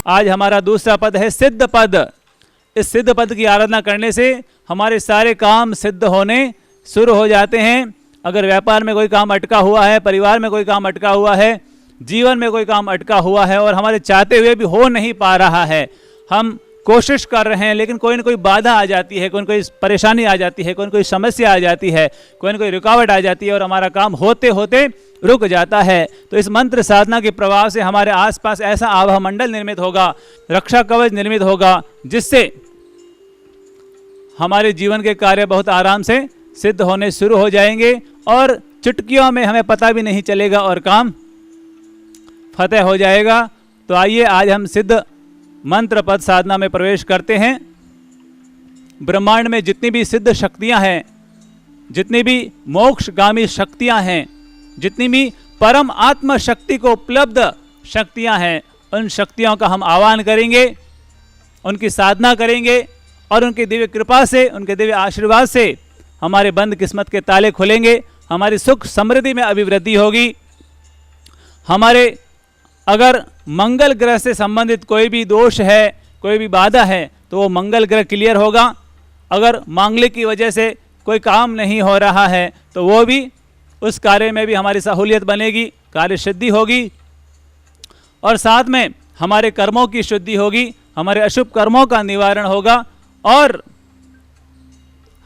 आज हमारा दूसरा पद है सिद्ध पद। इस सिद्ध पद की आराधना करने से हमारे सारे काम सिद्ध होने शुरू हो जाते हैं। अगर व्यापार में कोई काम अटका हुआ है, परिवार में कोई काम अटका हुआ है, जीवन में कोई काम अटका हुआ है और हमारे चाहते हुए भी हो नहीं पा रहा है, हम कोशिश कर रहे हैं लेकिन कोई ना कोई बाधा आ जाती है, कोई ना कोई परेशानी आ जाती है, कोई ना कोई समस्या आ जाती है, कोई ना कोई रुकावट आ जाती है और हमारा काम होते होते रुक जाता है, तो इस मंत्र साधना के प्रभाव से हमारे आसपास ऐसा आभा मंडल निर्मित होगा, रक्षा कवच निर्मित होगा, जिससे हमारे जीवन के कार्य बहुत आराम से सिद्ध होने शुरू हो जाएंगे और चुटकियों में हमें पता भी नहीं चलेगा और काम फतेह हो जाएगा। तो आइए आज हम सिद्ध मंत्र पद साधना में प्रवेश करते हैं। ब्रह्मांड में जितनी भी सिद्ध शक्तियां हैं, जितनी भी मोक्षगामी शक्तियां हैं, जितनी भी परम आत्म शक्ति को उपलब्ध शक्तियां हैं, उन शक्तियों का हम आह्वान करेंगे, उनकी साधना करेंगे और उनकी दिव्य कृपा से, उनके दिव्य आशीर्वाद से हमारे बंद किस्मत के ताले खुलेंगे, हमारी सुख समृद्धि में अभिवृद्धि होगी। हमारे अगर मंगल ग्रह से संबंधित कोई भी दोष है, कोई भी बाधा है, तो वो मंगल ग्रह क्लियर होगा। अगर मांगलिक की वजह से कोई काम नहीं हो रहा है तो वो भी, उस कार्य में भी हमारी सहूलियत बनेगी, कार्य सिद्धि होगी और साथ में हमारे कर्मों की शुद्धि होगी, हमारे अशुभ कर्मों का निवारण होगा और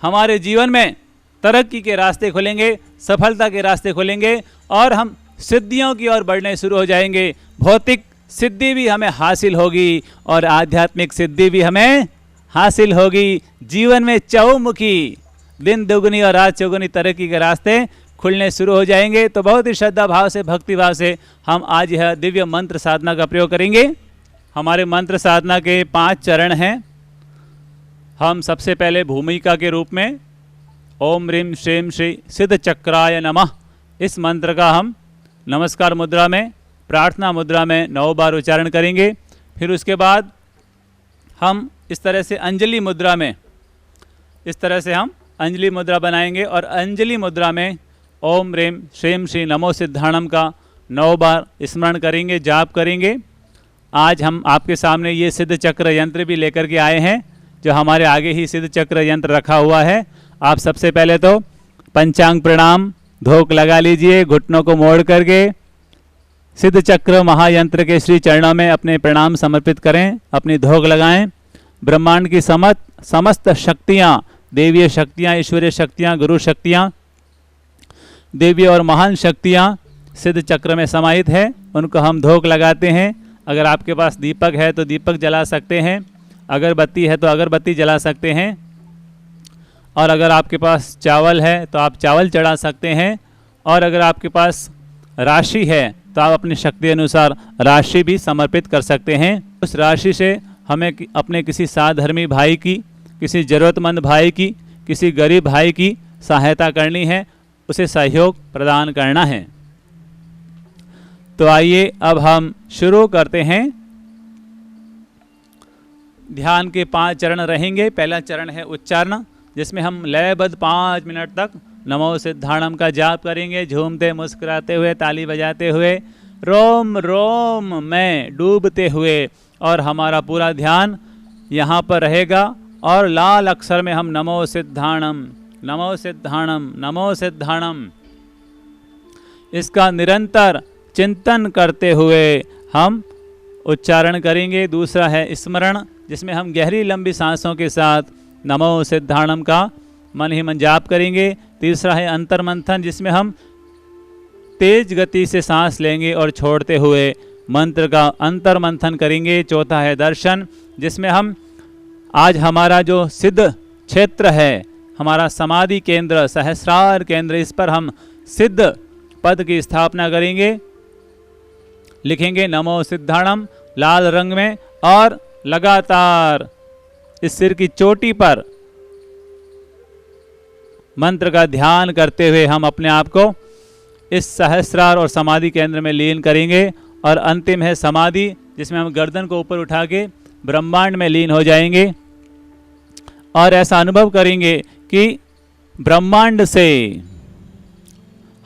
हमारे जीवन में तरक्की के रास्ते खुलेंगे, सफलता के रास्ते खुलेंगे और हम सिद्धियों की ओर बढ़ने शुरू हो जाएंगे। भौतिक सिद्धि भी हमें हासिल होगी और आध्यात्मिक सिद्धि भी हमें हासिल होगी। जीवन में चहुमुखी, दिन दुगुनी और रात चौगुनी तरक्की के रास्ते खुलने शुरू हो जाएंगे। तो बहुत ही श्रद्धा भाव से, भक्ति भाव से हम आज यह दिव्य मंत्र साधना का प्रयोग करेंगे। हमारे मंत्र साधना के 5 चरण हैं। हम सबसे पहले भूमिका के रूप में ओम ह्रीं श्रीं श्री सिद्ध चक्राय नमः, इस मंत्र का हम नमस्कार मुद्रा में, प्रार्थना मुद्रा में 9 बार उच्चारण करेंगे। फिर उसके बाद हम इस तरह से अंजलि मुद्रा में, इस तरह से हम अंजलि मुद्रा बनाएंगे और अंजलि मुद्रा में ओम ह्रीं श्रीं श्री नमो सिद्धाणम का 9 बार स्मरण करेंगे, जाप करेंगे। आज हम आपके सामने ये सिद्ध चक्र यंत्र भी लेकर के आए हैं, जो हमारे आगे ही सिद्ध चक्र यंत्र रखा हुआ है। आप सबसे पहले तो पंचांग प्रणाम, धोक लगा लीजिए, घुटनों को मोड़ करके सिद्ध चक्र महायंत्र के श्री चरणों में अपने प्रणाम समर्पित करें, अपनी धोक लगाएं। ब्रह्मांड की समस्त शक्तियाँ, देवीय शक्तियाँ, ईश्वरीय शक्तियाँ, गुरु शक्तियाँ, देवी और महान शक्तियाँ सिद्ध चक्र में समाहित है, उनको हम धोक लगाते हैं। अगर आपके पास दीपक है तो दीपक जला सकते हैं, अगरबत्ती है तो अगरबत्ती जला सकते हैं और अगर आपके पास चावल है तो आप चावल चढ़ा सकते हैं और अगर आपके पास राशि है तो आप अपनी शक्ति अनुसार राशि भी समर्पित कर सकते हैं। उस राशि से हमें अपने किसी साधर्मी भाई की, किसी ज़रूरतमंद भाई की, किसी गरीब भाई की सहायता करनी है, उसे सहयोग प्रदान करना है। तो आइए अब हम शुरू करते हैं। ध्यान के 5 चरण रहेंगे। पहला चरण है उच्चारण, जिसमें हम लयबद्ध 5 मिनट तक नमो सिद्धाणम का जाप करेंगे, झूमते मुस्कुराते हुए, ताली बजाते हुए, रोम रोम में डूबते हुए, और हमारा पूरा ध्यान यहाँ पर रहेगा और लाल अक्षर में हम नमो सिद्धाणम, नमो सिद्धाणम, नमो सिद्धाणम, इसका निरंतर चिंतन करते हुए हम उच्चारण करेंगे। दूसरा है स्मरण, जिसमें हम गहरी लंबी सांसों के साथ नमो सिद्धाणम का मन ही मन जाप करेंगे। तीसरा है अंतर्मंथन, जिसमें हम तेज गति से सांस लेंगे और छोड़ते हुए मंत्र का अंतर्मंथन करेंगे। चौथा है दर्शन, जिसमें हम आज हमारा जो सिद्ध क्षेत्र है, हमारा समाधि केंद्र, सहस्रार केंद्र, इस पर हम सिद्ध पद की स्थापना करेंगे। लिखेंगे नमो सिद्धाणम लाल रंग में और लगातार इस सिर की चोटी पर मंत्र का ध्यान करते हुए हम अपने आप को इस सहस्रार और समाधि केंद्र में लीन करेंगे। और अंतिम है समाधि, जिसमें हम गर्दन को ऊपर उठा के ब्रह्मांड में लीन हो जाएंगे और ऐसा अनुभव करेंगे कि ब्रह्मांड से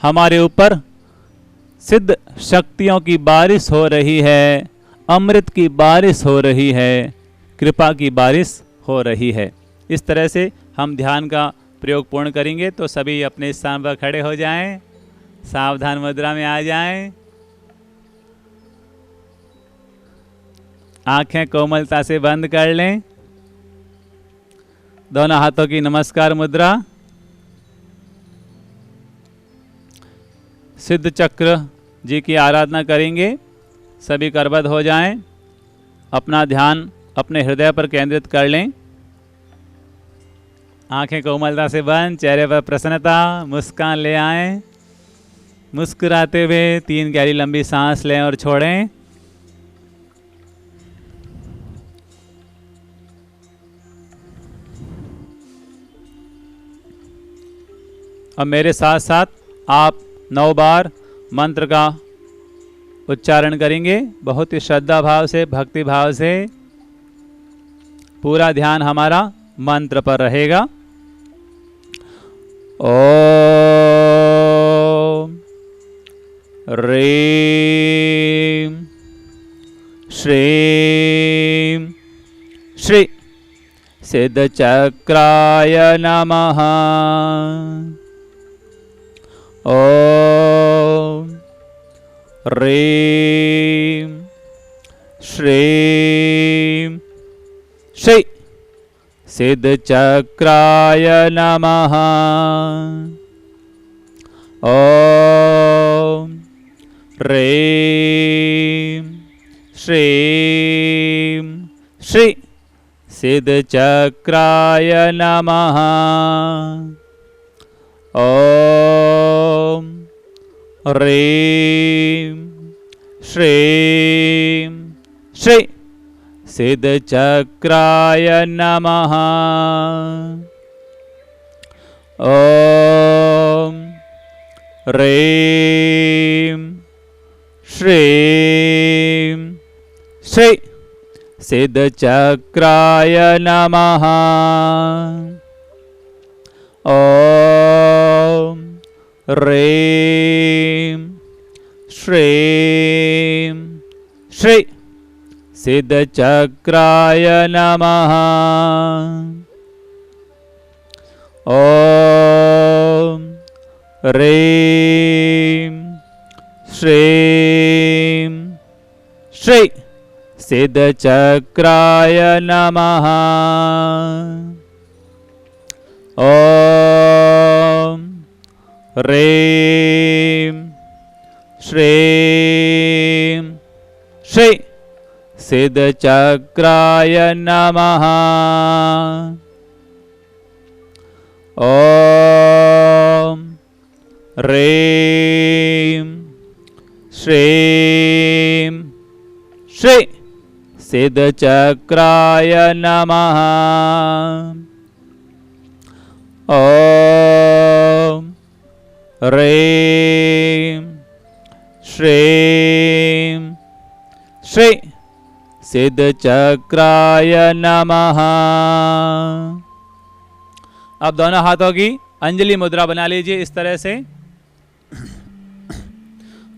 हमारे ऊपर सिद्ध शक्तियों की बारिश हो रही है। अमृत की बारिश हो रही है, कृपा की बारिश हो रही है। इस तरह से हम ध्यान का प्रयोग पूर्ण करेंगे। तो सभी अपने स्थान पर खड़े हो जाएं, सावधान मुद्रा में आ जाएं, आंखें कोमलता से बंद कर लें, दोनों हाथों की नमस्कार मुद्रा। सिद्ध चक्र जी की आराधना करेंगे। सभी करबद्ध हो जाएं, अपना ध्यान अपने हृदय पर केंद्रित कर लें, आंखें कोमलता से बंद, चेहरे पर प्रसन्नता, मुस्कान ले आएं। मुस्कुराते हुए 3 गहरी लंबी सांस लें और छोड़ें। अब मेरे साथ साथ आप 9 बार मंत्र का उच्चारण करेंगे। बहुत ही श्रद्धा भाव से, भक्ति भाव से। पूरा ध्यान हमारा मंत्र पर रहेगा। ओम ह्रीं श्रीं श्री सिद्धचक्राय नमः। ओम ह्रीं श्रीं श्री सिद्धचक्राय नमः। ओम ह्रीं श्रीं श्री सिद्धचक्राय नमः। ओम ह्रीं श्रीं श्री सिद्धचक्राय नमः। ओम ह्रीं श्रीं श्री सिद्धचक्राय नमः। ओम ह्रीं श्रीं श्री सिद्धचक्राय नमः। ओम ह्रीं श्रीं श्री सिद्धचक्राय नमः। ओम ह्रीं श्रीं श्री सिद्धचक्राय नमः। ओम ह्रीं श्रीं श्री सिद्धचक्राय नमः। ओम ह्रीं श्रीं श्री सिद्धचक्राय नमः। अब दोनों हाथों की अंजलि मुद्रा बना लीजिए। इस तरह से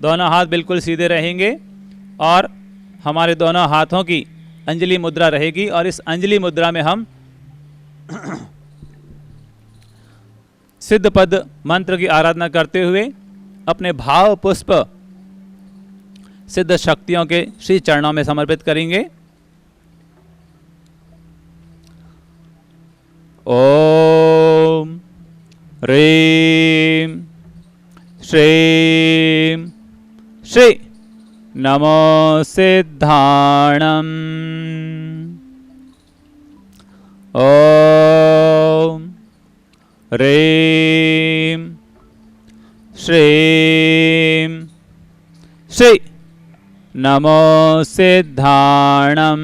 दोनों हाथ बिल्कुल सीधे रहेंगे और हमारे दोनों हाथों की अंजलि मुद्रा रहेगी। और इस अंजलि मुद्रा में हम सिद्ध पद मंत्र की आराधना करते हुए अपने भाव पुष्प सिद्ध शक्तियों के श्री चरणों में समर्पित करेंगे। ओम ह्रीं श्रीं श्री नमो सिद्धाणम्। ओम ह्रीं श्रीं श्री नमो सिद्धाणम्।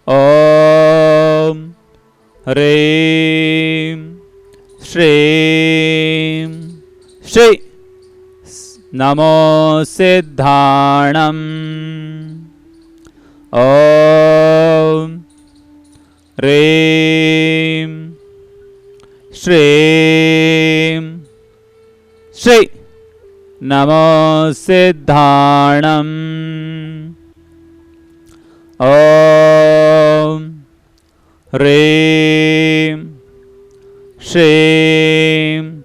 ओम ह्रीं श्रीं श्री नमो सिद्धाणम्। ओम ह्रीं श्रीं श्री नमो सिद्धाणम्। ॐ ह्रीं श्रीं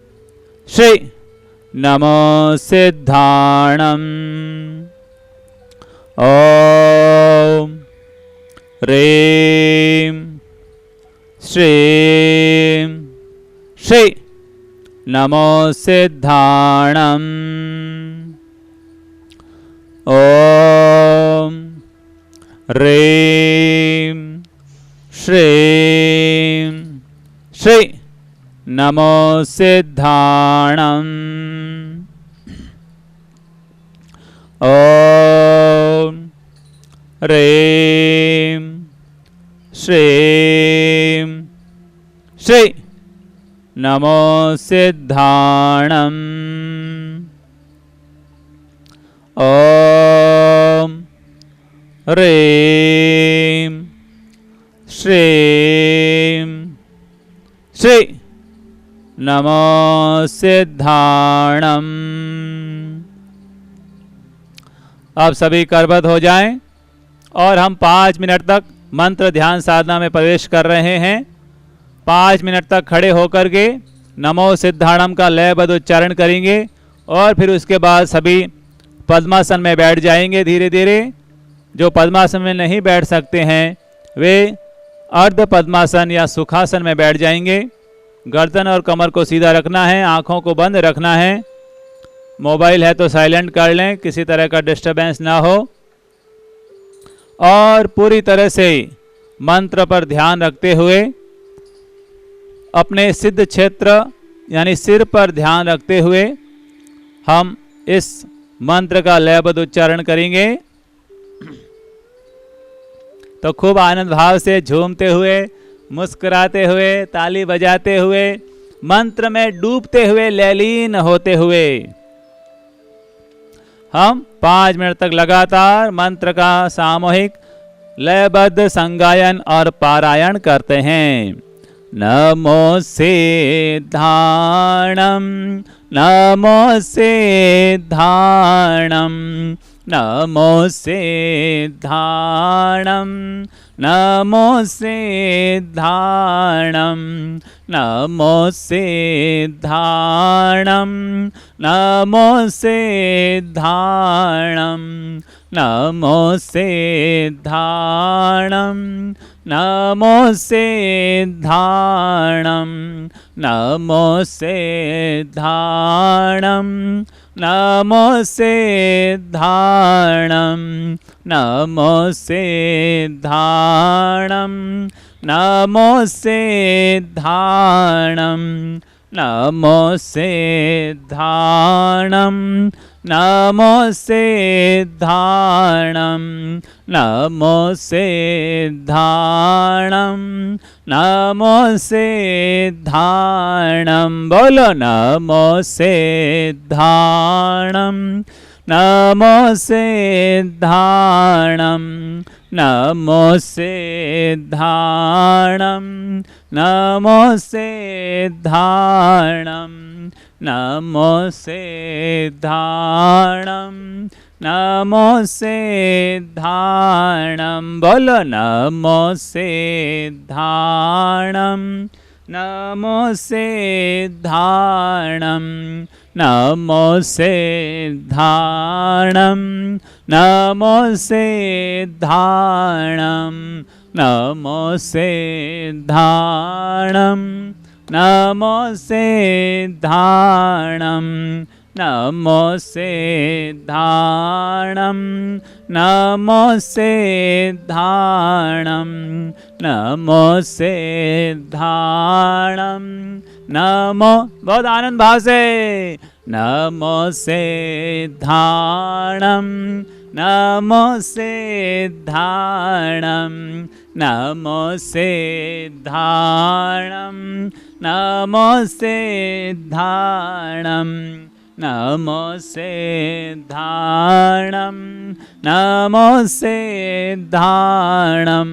श्री नमो सिद्धाणम्। ॐ ह्रीं श्रीं श्री नमो सिद्धाणम्। ॐ ह्रीं श्रीं श्री नमो सिद्धाणम्। ॐ ह्रीं श्रीं श्री नमो सिद्धाणम्। ॐ ह्रीं श्रीं श्री नमो सिद्धाणम्। अब सभी करबद्ध हो जाएं और हम 5 मिनट तक मंत्र ध्यान साधना में प्रवेश कर रहे हैं। 5 मिनट तक खड़े होकर के नमो सिद्धाणम का लयबद्ध उच्चारण करेंगे और फिर उसके बाद सभी पद्मासन में बैठ जाएंगे धीरे धीरे। जो पद्मासन में नहीं बैठ सकते हैं वे अर्ध पद्मासन या सुखासन में बैठ जाएंगे। गर्दन और कमर को सीधा रखना है, आँखों को बंद रखना है। मोबाइल है तो साइलेंट कर लें, किसी तरह का डिस्टरबेंस ना हो। और पूरी तरह से मंत्र पर ध्यान रखते हुए अपने सिद्ध क्षेत्र यानी सिर पर ध्यान रखते हुए हम इस मंत्र का लयबद्ध उच्चारण करेंगे। तो खूब आनंद भाव से झूमते हुए, मुस्कुराते हुए, ताली बजाते हुए, मंत्र में डूबते हुए, लयलीन होते हुए हम 5 मिनट तक लगातार मंत्र का सामूहिक लयबद्ध संगायन और पारायण करते हैं। नमो सिद्धाणम्, नमो सिद्धाणम्, नमो सिद्धाणम्, नमो सिद्धाणम्, नमो सिद्धाणम्, नमो सिद्धाणम्, नमो सिद्धाणम्, नमो सिद्धाणम्, नमो सिद्धाणम्, नमो सिद्धाणम्, नमो सिद्धाणम्, नमो सिद्धाणम्, नमो सिद्धाणम्, नमो सिद्धाणम्, नमो सिद्धाणम्, नमो सिद्धाणम्। बोलो नमो सिद्धाणम्, नमो सिद्धाणम्, नमो सिद्धाणम्, नमो सिद्धाणम्, नमो सिद्धाणम्, नमो सिद्धाणम्। बोलो नमो सिद्धाणम्, नमो सिद्धाणम्, नमो सिद्धाणम्, नमो सिद्धाणम्, नमो सिद्धाणम्, नमो सिद्धाणम्, नमो सिद्धाणम्, नमो सिद्धाणम्, नमो सिद्धाणम्, नमो बहुत आनंद भाव से नमो सिद्धाणम्, नमो सिद्धाणम्, नमो सिद्धाणम्, नमो सिद्धाणम्, नमो सिद्धाणम्, नमो सिद्धाणम्,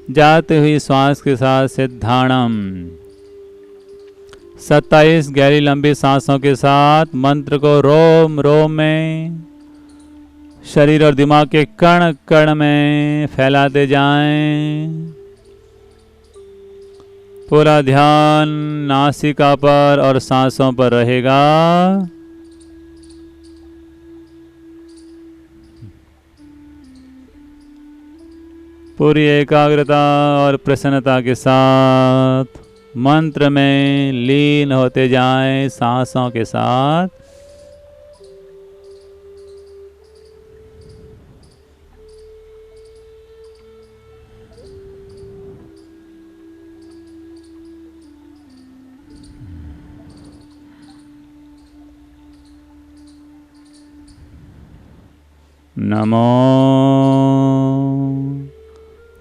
जाते हुई श्वास के साथ सिद्धाणम। 27 गहरी लंबी सांसों के साथ मंत्र को रोम रोम में, शरीर और दिमाग के कण कण में फैलाते जाएं। पूरा ध्यान नासिका पर और सांसों पर रहेगा। पूरी एकाग्रता और प्रसन्नता के साथ मंत्र में लीन होते जाएं सांसों के साथ। नमो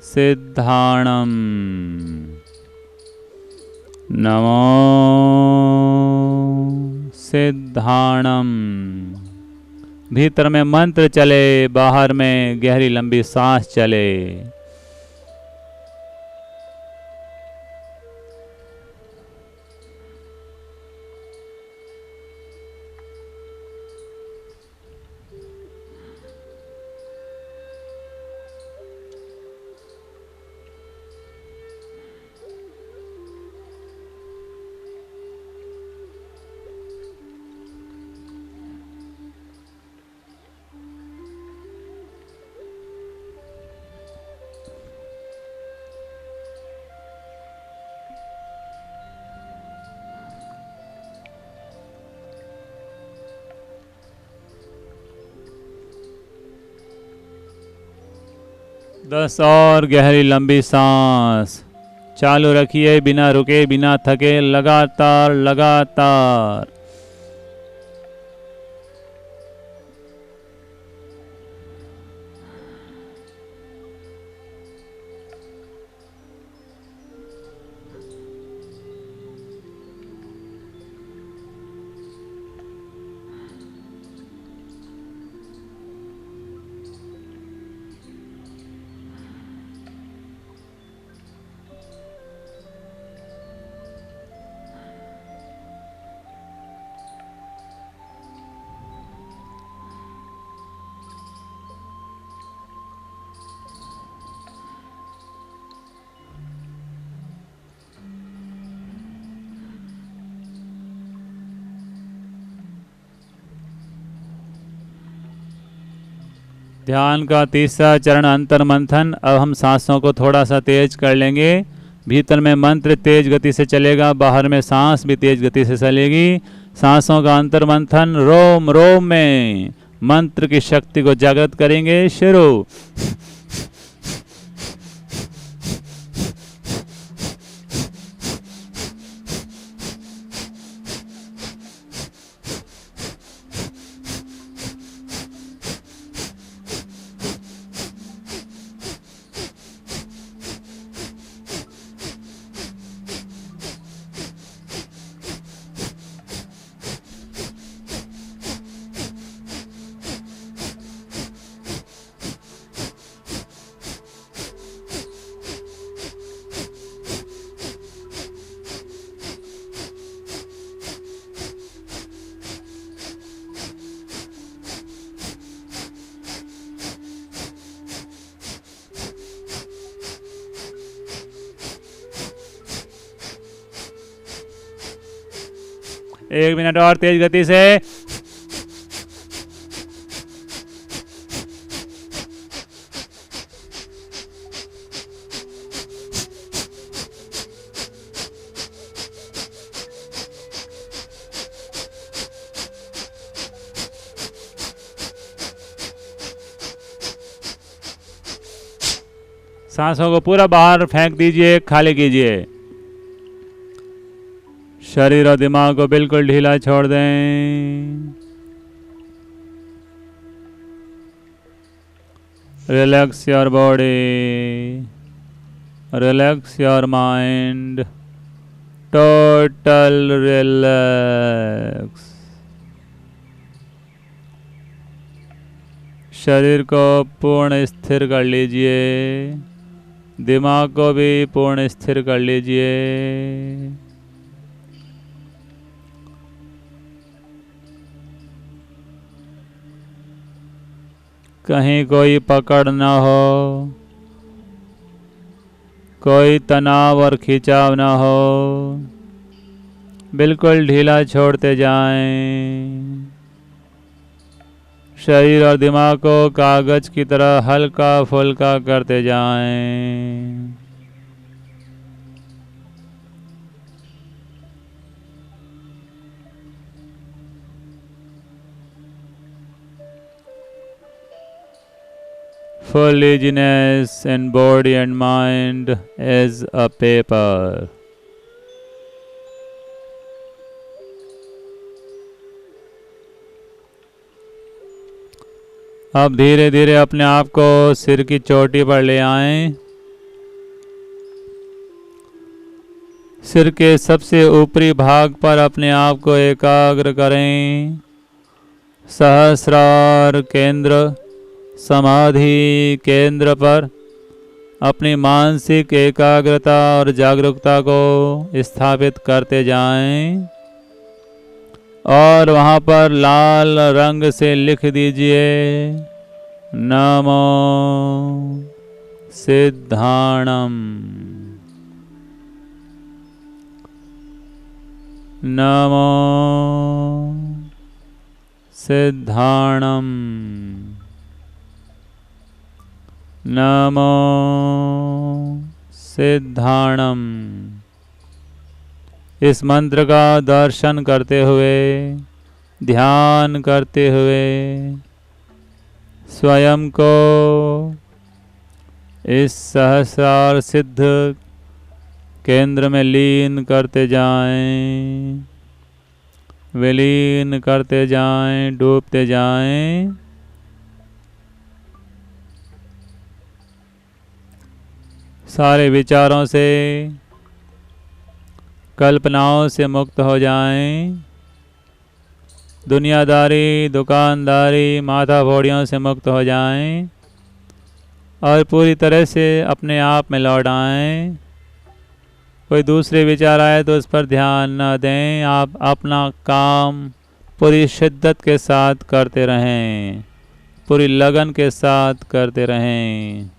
सिद्धाणम, नमो सिद्धाणम। भीतर में मंत्र चले, बाहर में गहरी लंबी सांस चले। दस और गहरी लंबी सांस चालू रखिए, बिना रुके बिना थके, लगातार लगातार। ध्यान का तीसरा चरण अंतर मंथन। अब हम सांसों को थोड़ा सा तेज कर लेंगे। भीतर में मंत्र तेज गति से चलेगा, बाहर में सांस भी तेज गति से चलेगी। सांसों का अंतर मंथन रोम रोम में मंत्र की शक्ति को जागृत करेंगे। शुरू। एक मिनट और तेज गति से। सांसों को पूरा बाहर फेंक दीजिए, खाली कीजिए। शरीर और दिमाग को बिल्कुल ढीला छोड़ दें। Relax your body, relax your mind, total relax. शरीर को पूर्ण स्थिर कर लीजिए। दिमाग को भी पूर्ण स्थिर कर लीजिए। कहीं कोई पकड़ न हो, कोई तनाव और खिंचाव न हो, बिल्कुल ढीला छोड़ते जाएं। शरीर और दिमाग को कागज की तरह हल्का फुल्का करते जाएं। Full easiness in body and mind as a paper. अब धीरे धीरे अपने आप को सिर की चोटी पर ले आएं। सिर के सबसे ऊपरी भाग पर अपने आप को एकाग्र करें। सहस्रार केंद्र, समाधि केंद्र पर अपनी मानसिक एकाग्रता और जागरूकता को स्थापित करते जाएं और वहाँ पर लाल रंग से लिख दीजिए नमो सिद्धाणम, नमो सिद्धाणम, नमो सिद्धाणम। इस मंत्र का दर्शन करते हुए, ध्यान करते हुए स्वयं को इस सहस्रार सिद्ध केंद्र में लीन करते जाएं, विलीन करते जाएं, डूबते जाएं। सारे विचारों से, कल्पनाओं से मुक्त हो जाएं। दुनियादारी, दुकानदारी, माथा फोड़ियों से मुक्त हो जाएं और पूरी तरह से अपने आप में लौट आएं। कोई दूसरे विचार आए तो उस पर ध्यान न दें। आप अपना काम पूरी शिद्दत के साथ करते रहें, पूरी लगन के साथ करते रहें।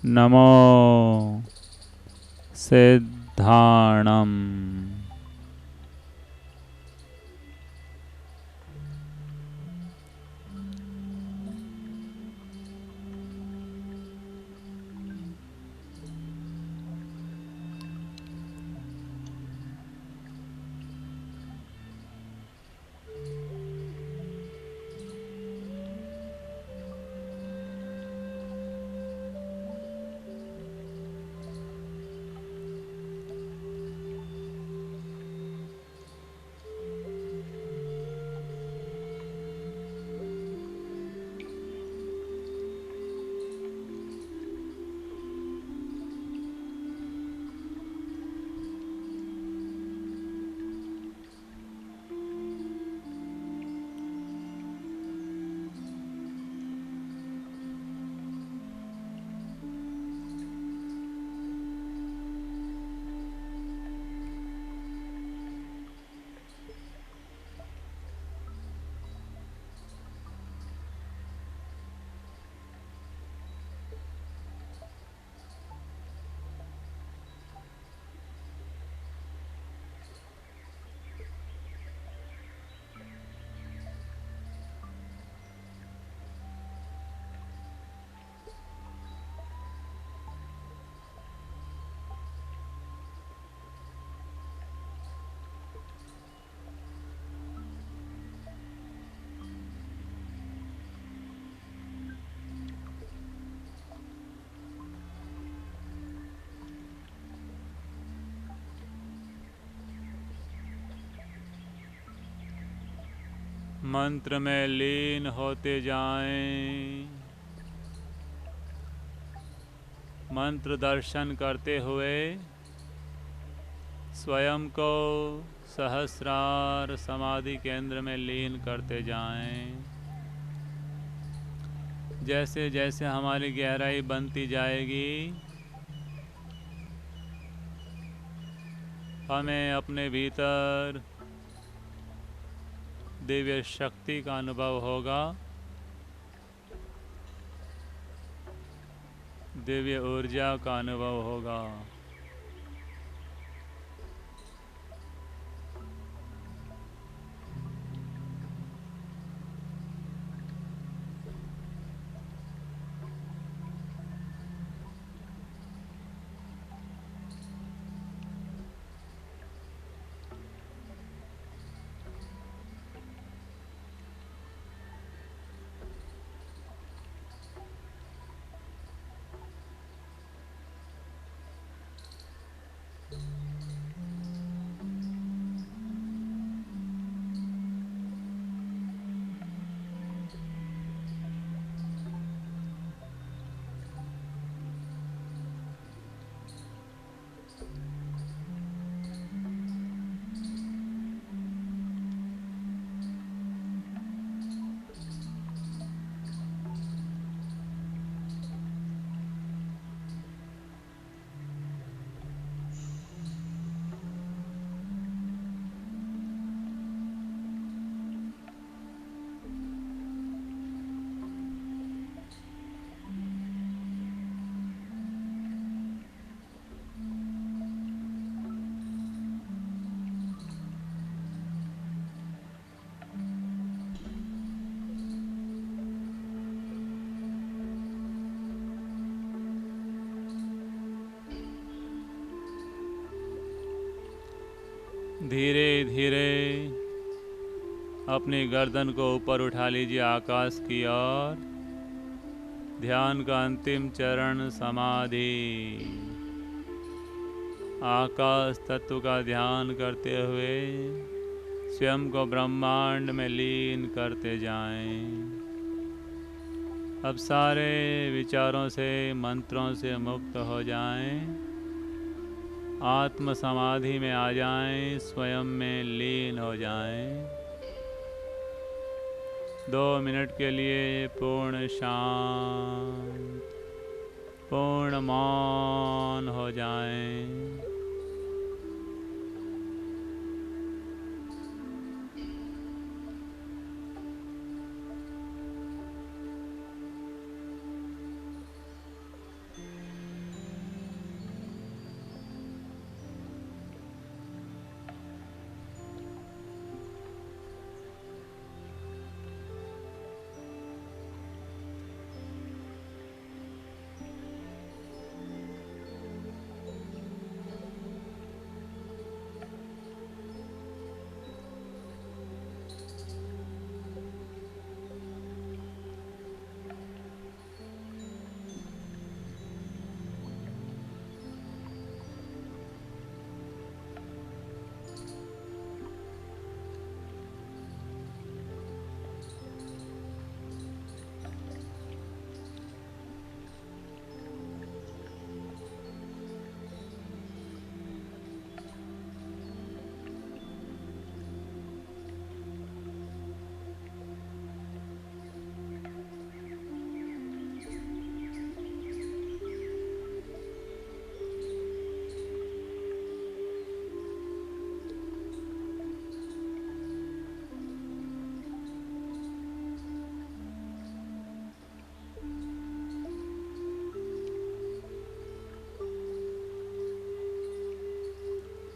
नमो सिद्धाणम। मंत्र में लीन होते जाएं। मंत्र दर्शन करते हुए स्वयं को सहस्रार समाधि केंद्र में लीन करते जाएं। जैसे जैसे हमारी गहराई बनती जाएगी, हमें अपने भीतर दिव्य शक्ति का अनुभव होगा, दिव्य ऊर्जा का अनुभव होगा। धीरे धीरे अपनी गर्दन को ऊपर उठा लीजिए आकाश की ओर। ध्यान का अंतिम चरण समाधि। आकाश तत्व का ध्यान करते हुए स्वयं को ब्रह्मांड में लीन करते जाएं। अब सारे विचारों से, मंत्रों से मुक्त हो जाएं। आत्म समाधि में आ जाएं, स्वयं में लीन हो जाएं। 2 मिनट के लिए पूर्ण शांत, पूर्ण मौन हो जाएं।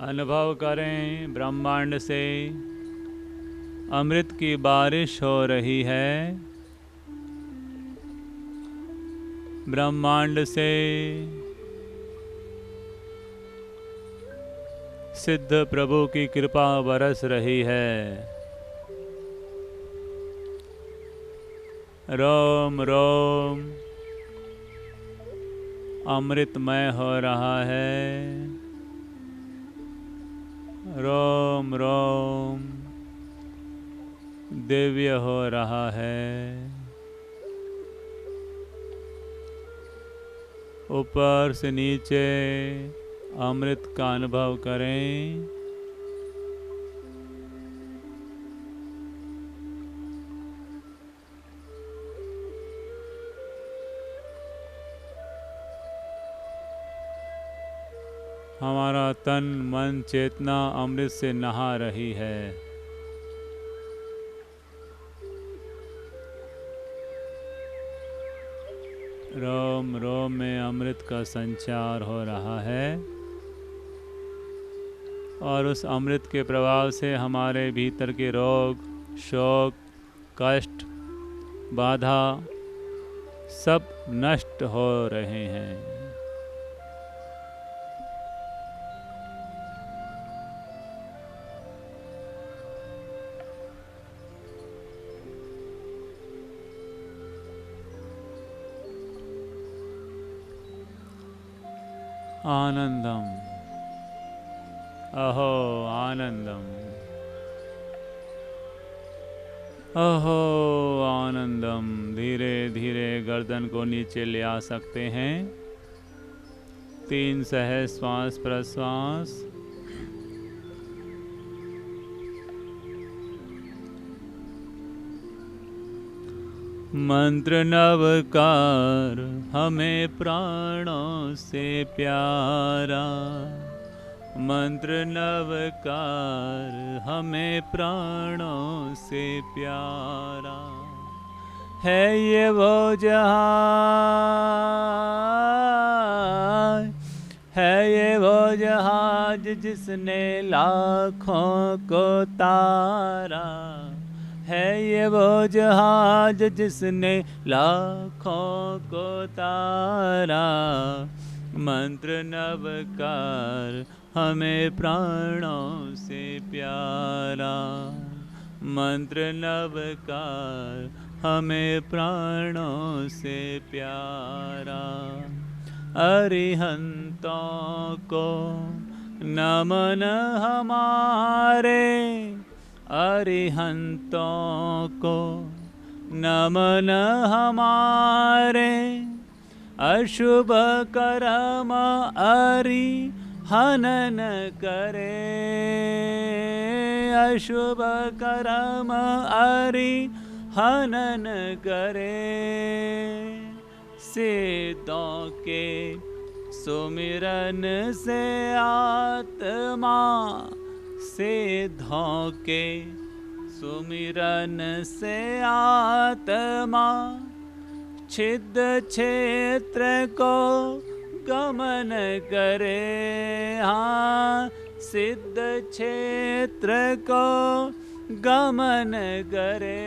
अनुभव करें ब्रह्मांड से अमृत की बारिश हो रही है। ब्रह्मांड से सिद्ध प्रभु की कृपा बरस रही है। रोम रोम अमृतमय हो रहा है। रोम रोम दिव्य हो रहा है। ऊपर से नीचे अमृत का अनुभव करें। हमारा तन मन चेतना अमृत से नहा रही है। रोम रोम में अमृत का संचार हो रहा है और उस अमृत के प्रभाव से हमारे भीतर के रोग, शोक, कष्ट, बाधा सब नष्ट हो रहे हैं। आनंदम, अहो आनंदम, अहो आनंदम। धीरे धीरे गर्दन को नीचे ले आ सकते हैं। 3 सहज श्वास प्रश्वास। मंत्र नवकार हमें प्राणों से प्यारा, मंत्र नवकार हमें प्राणों से प्यारा। है ये वो जहाज, है ये वो जहाज जिसने लाखों को तारा, है ये वो जहाज जिसने लाखों को तारा। मंत्र नवकार हमें प्राणों से प्यारा, मंत्र नवकार हमें प्राणों से प्यारा। अरिहंतों को नमन हमारे, अरिहंतों को नमन हमारे। अशुभ कर्म अरिहनन करे, अशुभ कर्म अरिहनन करे। सिद्धों के सुमिरन से आत्मा, सिद्धों के सुमिरन से आत्मा। छिद क्षेत्र को गमन करे, हाँ सिद्ध क्षेत्र को गमन करे।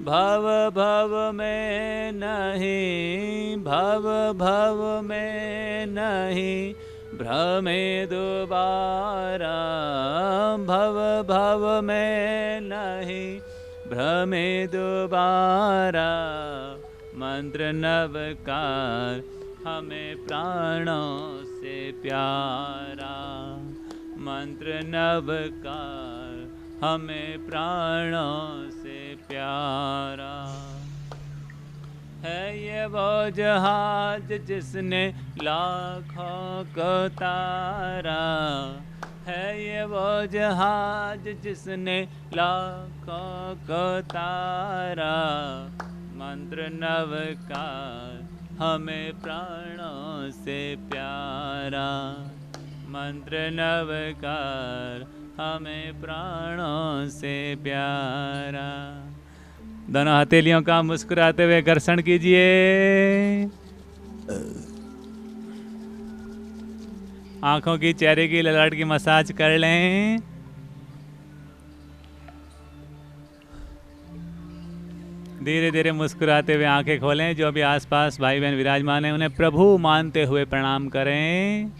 भव भव में नहीं, भव भव में नहीं भ्रमे दोबारा, भव भव में नहीं भ्रमे दोबारा। मंत्र नवकार हमें प्राणों से प्यारा, मंत्र नवकार हमें प्राणों से प्यारा। है ये वो जहाज जिसने लाखों को तारा, है ये वो जहाज जिसने लाखों को तारा। मंत्र नवकार हमें प्राणों से प्यारा, मंत्र नवकार हमें प्राणों से प्यारा। दोनों हथेलियों का मुस्कुराते हुए घर्षण कीजिए। आंखों की, चेहरे की, ललाट की मसाज कर लें। धीरे धीरे मुस्कुराते हुए आंखें खोलें। जो भी आसपास भाई बहन विराजमान हैं उन्हें प्रभु मानते हुए प्रणाम करें।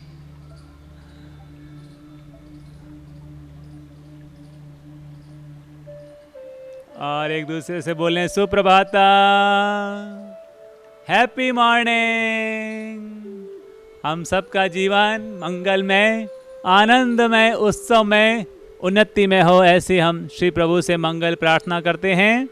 और एक दूसरे से बोलें सुप्रभाता, हैप्पी मॉर्निंग। हम सबका जीवन मंगलमय, आनंदमय, उत्सवमय, उन्नति में हो, ऐसे हम श्री प्रभु से मंगल प्रार्थना करते हैं।